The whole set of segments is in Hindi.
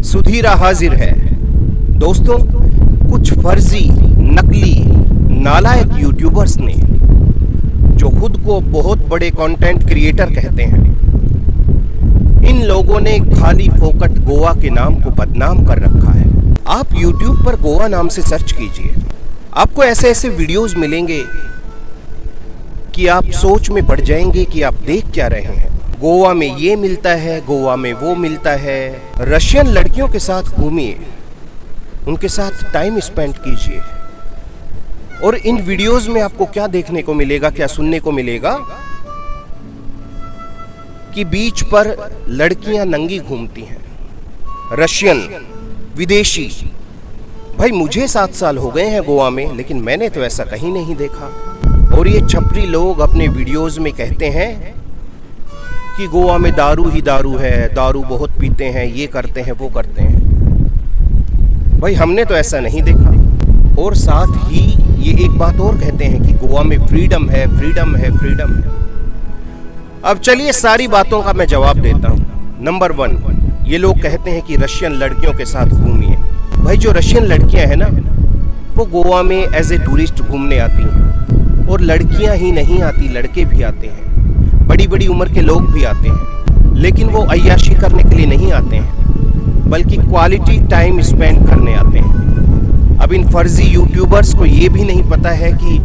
सुधीरा हाजिर है। दोस्तों, कुछ फर्जी, नकली, नालायक यूट्यूबर्स ने, जो खुद को बहुत बड़े कंटेंट क्रिएटर कहते हैं, इन लोगों ने खाली फोकट गोवा के नाम को बदनाम कर रखा है। आप YouTube पर गोवा नाम से सर्च कीजिए, आपको ऐसे ऐसे वीडियोस मिलेंगे कि आप सोच में पड़ जाएंगे कि आप देख क्या रहे हैं। गोवा में ये मिलता है, गोवा में वो मिलता है। रशियन लड़कियों के साथ घूमिए, उनके साथ टाइम स्पेंड कीजिए, और इन वीडियोस में आपको क्या देखने को मिलेगा, क्या सुनने को मिलेगा कि बीच पर लड़कियां नंगी घूमती हैं। रशियन, विदेशी। भाई, मुझे 7 साल हो गए हैं गोवा में, लेकिन मैंने तो ऐसा कहीं नहीं देखा। और ये छपरी लोग अपने वीडियोस में कहते हैं कि गोवा में दारू ही दारू है, दारू बहुत पीते हैं, ये करते हैं, वो करते हैं। भाई, हमने तो ऐसा नहीं देखा। और साथ ही ये एक बात और कहते हैं कि गोवा में फ्रीडम है, फ्रीडम है, फ्रीडम है। अब चलिए सारी बातों का मैं जवाब देता हूँ। नंबर 1, ये लोग कहते हैं कि रशियन लड़कियों के साथ घूमिए। भाई, जो रशियन लड़कियां हैं ना, वो गोवा में एज ए टूरिस्ट घूमने आती हैं। और लड़कियां ही नहीं आती, लड़के भी आते हैं, बड़ी बड़ी उम्र के लोग भी आते हैं। लेकिन वो अय्याशी करने के लिए नहीं आते हैं, बल्कि क्वालिटी टाइम स्पेंड करने आते हैं। अब इन फर्जी यूट्यूबर्स को ये भी नहीं पता है कि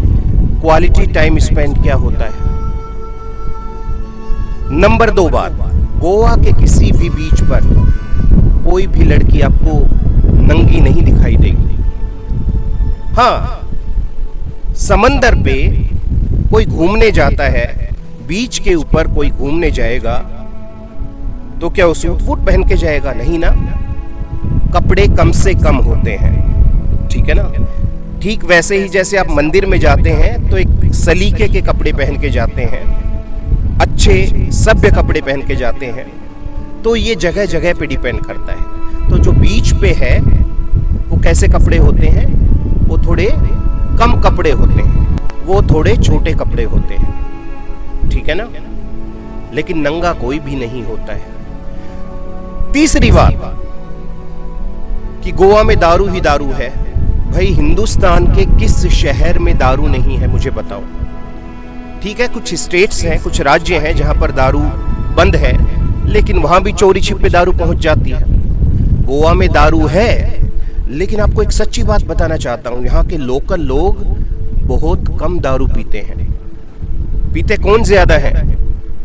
क्वालिटी टाइम स्पेंड क्या होता है। नंबर 2 बात, गोवा के किसी भी बीच पर कोई भी लड़की आपको नंगी नहीं दिखाई देगी। हाँ, समंदर पे कोई घूमने जाता है, बीच के ऊपर कोई घूमने जाएगा, तो क्या वो सूट वूट पहन के जाएगा? नहीं ना। कपड़े कम से कम होते हैं, ठीक है ना। ठीक वैसे ही जैसे आप मंदिर में जाते हैं तो एक सलीके के कपड़े पहन के जाते हैं, अच्छे सभ्य कपड़े पहन के जाते हैं। तो ये जगह जगह पे डिपेंड करता है। तो जो बीच पे है वो कैसे कपड़े होते हैं? वो थोड़े कम कपड़े होते हैं, वो थोड़े छोटे कपड़े होते हैं, ठीक है ना। लेकिन नंगा कोई भी नहीं होता है। तीसरी बात कि गोवा में दारू ही दारू है। भाई, हिंदुस्तान के किस शहर में दारू नहीं है, मुझे बताओ। ठीक है, कुछ स्टेट्स हैं, कुछ राज्य हैं जहां पर दारू बंद है, लेकिन वहां भी चोरी छिपे दारू पहुंच जाती है। गोवा में दारू है, लेकिन आपको एक सच्ची बात बताना चाहता हूं, यहाँ के लोकल लोग बहुत कम दारू पीते हैं। पीते कौन ज्यादा है?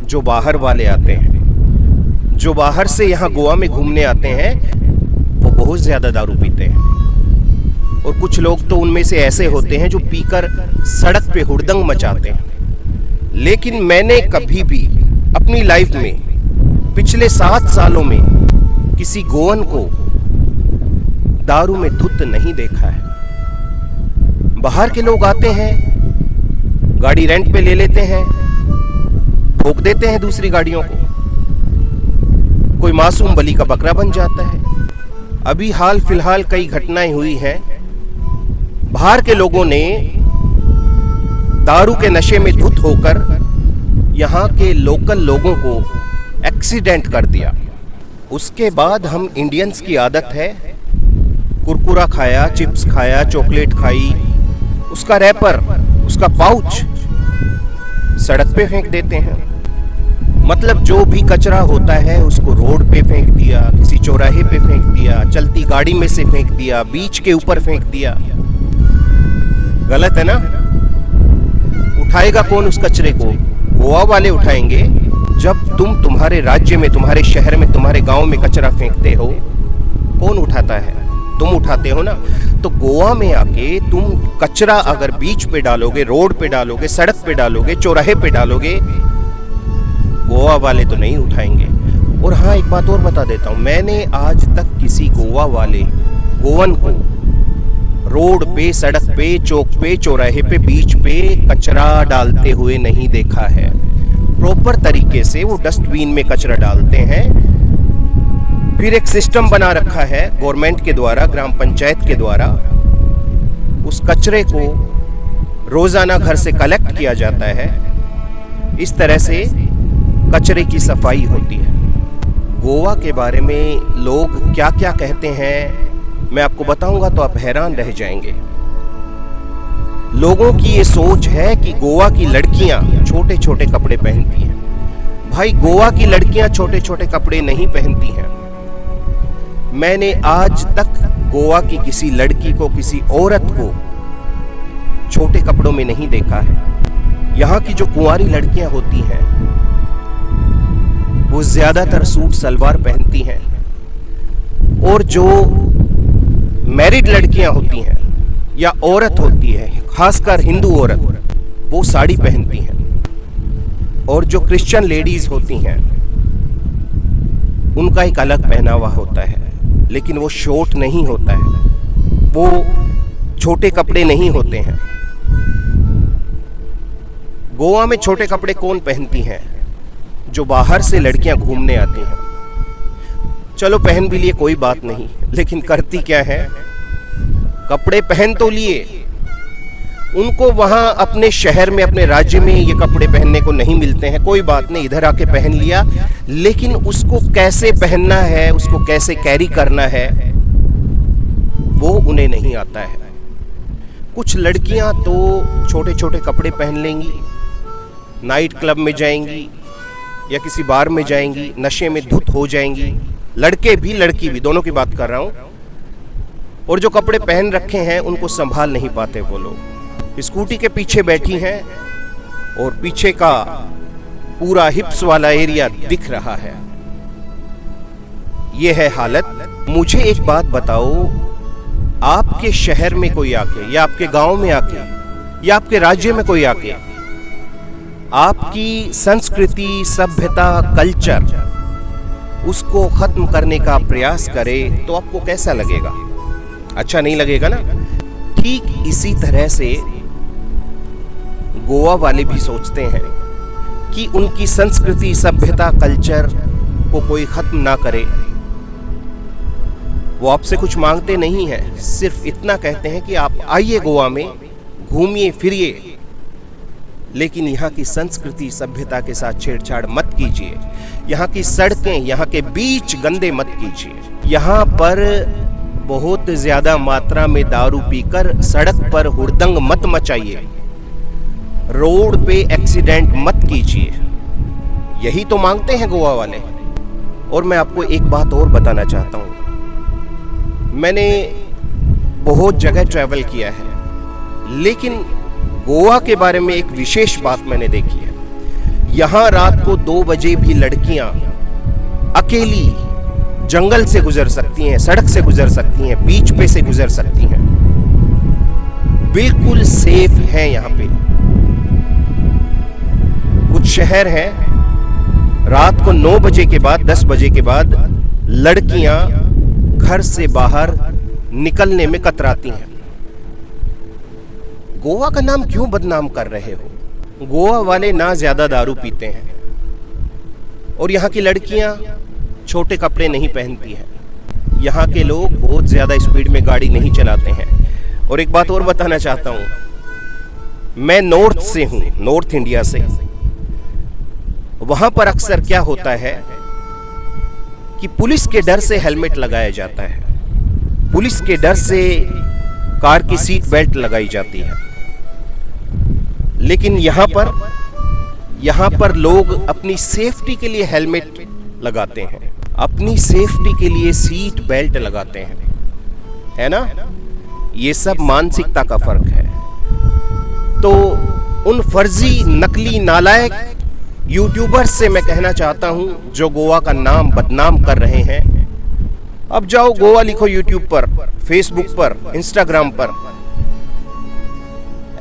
जो बाहर वाले आते हैं, जो बाहर से यहाँ गोवा में घूमने आते हैं, वो बहुत ज्यादा दारू पीते हैं। और कुछ लोग तो उनमें से ऐसे होते हैं जो पीकर सड़क पे हुड़दंग मचाते हैं। लेकिन मैंने कभी भी अपनी लाइफ में पिछले 7 सालों में किसी गोवन को दारू में धुत नहीं देखा है। बाहर के लोग आते हैं, गाड़ी रेंट पे ले लेते हैं, ठोक देते हैं दूसरी गाड़ियों को, कोई मासूम बलि का बकरा बन जाता है। अभी हाल फिलहाल कई घटनाएं हुई हैं। बाहर के लोगों ने दारू के नशे में धुत होकर यहाँ के लोकल लोगों को एक्सीडेंट कर दिया। उसके बाद हम इंडियंस की आदत है, कुरकुरा खाया, चिप्स खाया, चॉकलेट खाई, उसका रैपर, उसका पाउच सड़क पे फेंक देते हैं। मतलब जो भी कचरा होता है उसको रोड पे फेंक दिया, किसी चौराहे पे फेंक दिया, चलती गाड़ी में से फेंक दिया, बीच के ऊपर फेंक दिया। गलत है ना। उठाएगा कौन उस कचरे को? गोवा वाले उठाएंगे। जब तुम तुम्हारे राज्य में, तुम्हारे शहर में, तुम्हारे गांव में कचरा फेंकते हो, कौन उठाता है? तुम उठाते हो ना। तो गोवा में आके तुम कचरा अगर बीच पे डालोगे, रोड पे डालोगे, सड़क पे डालोगे, चौराहे पे डालोगे, गोवा वाले तो नहीं उठाएंगे। और हाँ, एक बात और बता देता हूँ, मैंने आज तक किसी गोवा वाले गोवन को रोड पे, सड़क पे, चौक पे, चौराहे पे, बीच पे कचरा डालते हुए नहीं देखा है। प्रॉपर तरीके से वो डस्टबिन में कचरा डालते हैं। फिर एक सिस्टम बना रखा है गवर्नमेंट के द्वारा, ग्राम पंचायत के द्वारा। उस कचरे को रोजाना घर से कलेक्ट किया जाता है। इस तरह से कचरे की सफाई होती है। गोवा के बारे में लोग क्या क्या कहते हैं मैं आपको बताऊंगा तो आप हैरान रह जाएंगे। लोगों की ये सोच है कि गोवा की लड़कियां छोटे छोटे कपड़े पहनती हैं। भाई, गोवा की लड़कियां छोटे छोटे कपड़े नहीं पहनती हैं। मैंने आज तक गोवा की किसी लड़की को, किसी औरत को छोटे कपड़ों में नहीं देखा है। यहाँ की जो कुंवारी लड़कियां होती हैं वो ज्यादातर सूट सलवार पहनती हैं, और जो मैरिड लड़कियां होती हैं या औरत होती है, खासकर हिंदू औरत, वो साड़ी पहनती हैं। और जो क्रिश्चियन लेडीज होती हैं उनका एक अलग पहनावा होता है, लेकिन वो शॉर्ट नहीं होता है, वो छोटे कपड़े नहीं होते हैं। गोवा में छोटे कपड़े कौन पहनती हैं? जो बाहर से लड़कियां घूमने आती हैं। चलो पहन भी लिए, कोई बात नहीं, लेकिन करती क्या है? कपड़े पहन तो लिए, उनको वहां अपने शहर में, अपने राज्य में ये कपड़े पहनने को नहीं मिलते हैं। कोई बात नहीं, इधर आके पहन लिया, लेकिन उसको कैसे पहनना है, उसको कैसे कैरी करना है, वो उन्हें नहीं आता है। कुछ लड़कियां तो छोटे छोटे कपड़े पहन लेंगी, नाइट क्लब में जाएंगी या किसी बार में जाएंगी, नशे में धुत हो जाएंगी। लड़के भी लड़की भी, दोनों की बात कर रहा हूं। और जो कपड़े पहन रखे हैं उनको संभाल नहीं पाते वो लोग। स्कूटी के पीछे बैठी हैं और पीछे का पूरा हिप्स वाला एरिया दिख रहा है। ये है हालत। मुझे एक बात बताओ, आपके शहर में कोई आके, या आपके गांव में आके, या आपके राज्य में कोई आके आपकी संस्कृति, सभ्यता, कल्चर उसको खत्म करने का प्रयास करे तो आपको कैसा लगेगा? अच्छा नहीं लगेगा ना? ठीक इसी तरह से गोवा वाले भी सोचते हैं कि उनकी संस्कृति, सभ्यता, कल्चर को कोई खत्म ना करे। वो आपसे कुछ मांगते नहीं हैं, सिर्फ इतना कहते हैं कि आप आइए गोवा में, घूमिए फिरिए, लेकिन यहाँ की संस्कृति, सभ्यता के साथ छेड़छाड़ मत कीजिए। यहाँ की सड़कें, यहाँ के बीच गंदे मत कीजिए। यहाँ पर बहुत ज्यादा मात्रा में दारू पीकर सड़क पर हुड़दंग मत मचाइए। रोड पे एक्सीडेंट मत कीजिए। यही तो मांगते हैं गोवा वाले। और मैं आपको एक बात और बताना चाहता हूँ। मैंने बहुत जगह ट्रैवल किया है, लेकिन गोवा के बारे में एक विशेष बात मैंने देखी है। यहाँ रात को 2 बजे भी लड़कियां अकेली जंगल से गुजर सकती हैं, सड़क से गुजर सकती हैं, बीच पे से गुजर सकती हैं। बिल्कुल सेफ है यहाँ पे। कुछ शहर हैं रात को 9 बजे के बाद, 10 बजे के बाद लड़कियां घर से बाहर निकलने में कतराती हैं। गोवा का नाम क्यों बदनाम कर रहे हो? गोवा वाले ना ज्यादा दारू पीते हैं और यहाँ की लड़कियां छोटे कपड़े नहीं पहनती हैं। यहाँ के लोग बहुत ज्यादा स्पीड में गाड़ी नहीं चलाते हैं। और एक बात और बताना चाहता हूँ, मैं नॉर्थ से हूँ, नॉर्थ इंडिया से। वहां पर अक्सर क्या होता है कि पुलिस के डर से हेलमेट लगाया जाता है, पुलिस के डर से कार की सीट बेल्ट लगाई जाती है। लेकिन यहाँ पर लोग अपनी सेफ्टी के लिए हेलमेट लगाते हैं, अपनी सेफ्टी के लिए सीट बेल्ट लगाते हैं, है ना? ये सब मानसिकता का फर्क है। तो उन फर्जी, नकली, नालायक यूट्यूबर्स से मैं कहना चाहता हूं जो गोवा का नाम बदनाम कर रहे हैं, अब जाओ गोवा लिखो यूट्यूब पर, फेसबुक पर, इंस्टाग्राम पर।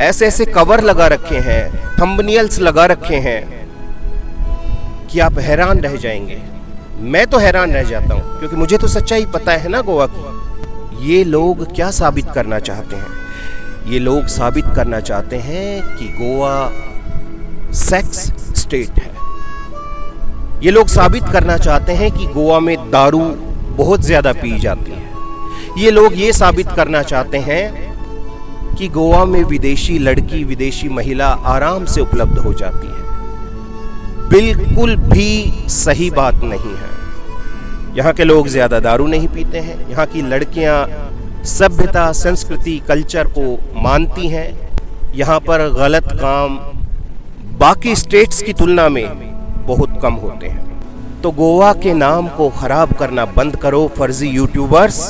ऐसे ऐसे कवर लगा रखे हैं, थंबनेल्स लगा रखे हैं कि आप हैरान रह जाएंगे। मैं तो हैरान रह जाता हूं, क्योंकि मुझे तो सच्चाई पता है ना गोवा की। ये लोग क्या साबित करना चाहते हैं? ये लोग साबित करना चाहते हैं कि गोवा सेक्स स्टेट है। ये लोग साबित करना चाहते हैं कि गोवा में दारू बहुत ज्यादा पी जाती है। ये लोग ये साबित करना चाहते हैं कि गोवा में विदेशी लड़की, विदेशी महिला आराम से उपलब्ध हो जाती है। बिल्कुल भी सही बात नहीं है। यहाँ के लोग ज्यादा दारू नहीं पीते हैं। यहाँ की लड़कियां सभ्यता, संस्कृति, कल्चर को मानती हैं। यहाँ पर गलत काम बाकी स्टेट्स की तुलना में बहुत कम होते हैं। तो गोवा के नाम को खराब करना बंद करो फर्जी यूट्यूबर्स,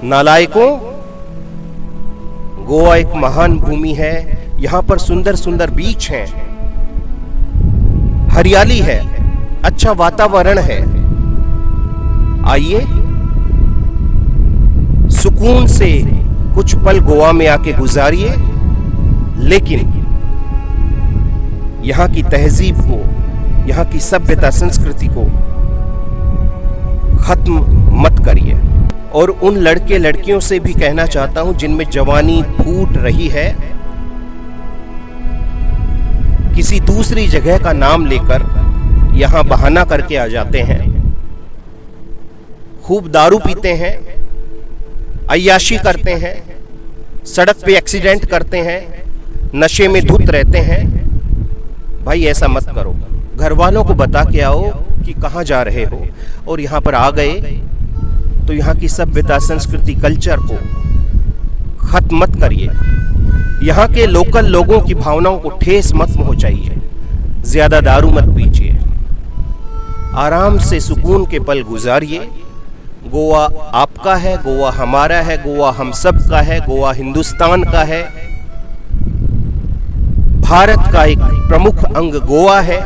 नालायकों। गोवा एक महान भूमि है। यहाँ पर सुंदर सुंदर बीच हैं, हरियाली है, अच्छा वातावरण है। आइए सुकून से कुछ पल गोवा में आके गुजारिए, लेकिन यहाँ की तहजीब को, यहाँ की सभ्यता संस्कृति को खत्म मत करिए। और उन लड़के लड़कियों से भी कहना चाहता हूं जिनमें जवानी फूट रही है, किसी दूसरी जगह का नाम लेकर यहां बहाना करके आ जाते हैं, खूब दारू पीते हैं, अय्याशी करते हैं, सड़क पे एक्सीडेंट करते हैं, नशे में धुत रहते हैं। भाई ऐसा मत करो। घर वालों को बता के आओ कि कहां जा रहे हो, और यहां पर आ गए तो यहाँ की सभ्यता, संस्कृति, कल्चर को खत्म मत करिए। यहाँ के लोकल लोगों की भावनाओं को ठेस मत पहुंचाइए। ज्यादा दारू मत पीजिए, आराम से सुकून के पल गुजारिए। गोवा आपका है, गोवा हमारा है, गोवा हम सब का है, गोवा हिंदुस्तान का है। भारत का एक प्रमुख अंग गोवा है,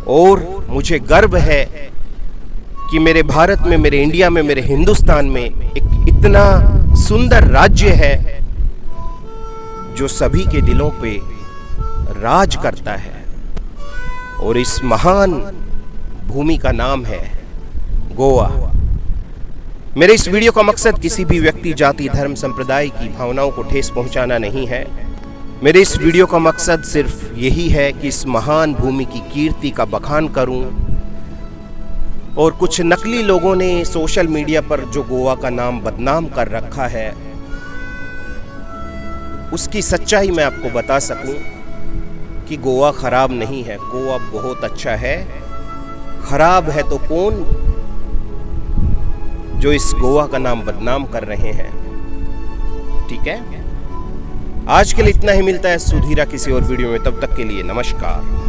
और मुझे गर्व है कि मेरे भारत में, मेरे इंडिया में, मेरे हिंदुस्तान में एक इतना सुंदर राज्य है जो सभी के दिलों पे राज करता है। और इस महान भूमि का नाम है गोवा। मेरे इस वीडियो का मकसद किसी भी व्यक्ति, जाति, धर्म, संप्रदाय की भावनाओं को ठेस पहुंचाना नहीं है। मेरे इस वीडियो का मकसद सिर्फ यही है कि इस महान भूमि की कीर्ति का बखान करूं। और कुछ नकली लोगों ने सोशल मीडिया पर जो गोवा का नाम बदनाम कर रखा है, उसकी सच्चाई मैं आपको बता सकूं कि गोवा खराब नहीं है, गोवा बहुत अच्छा है। खराब है तो कौन, जो इस गोवा का नाम बदनाम कर रहे हैं। ठीक है, आज के लिए इतना ही। मिलता है सुधीरा किसी और वीडियो में, तब तक के लिए नमस्कार।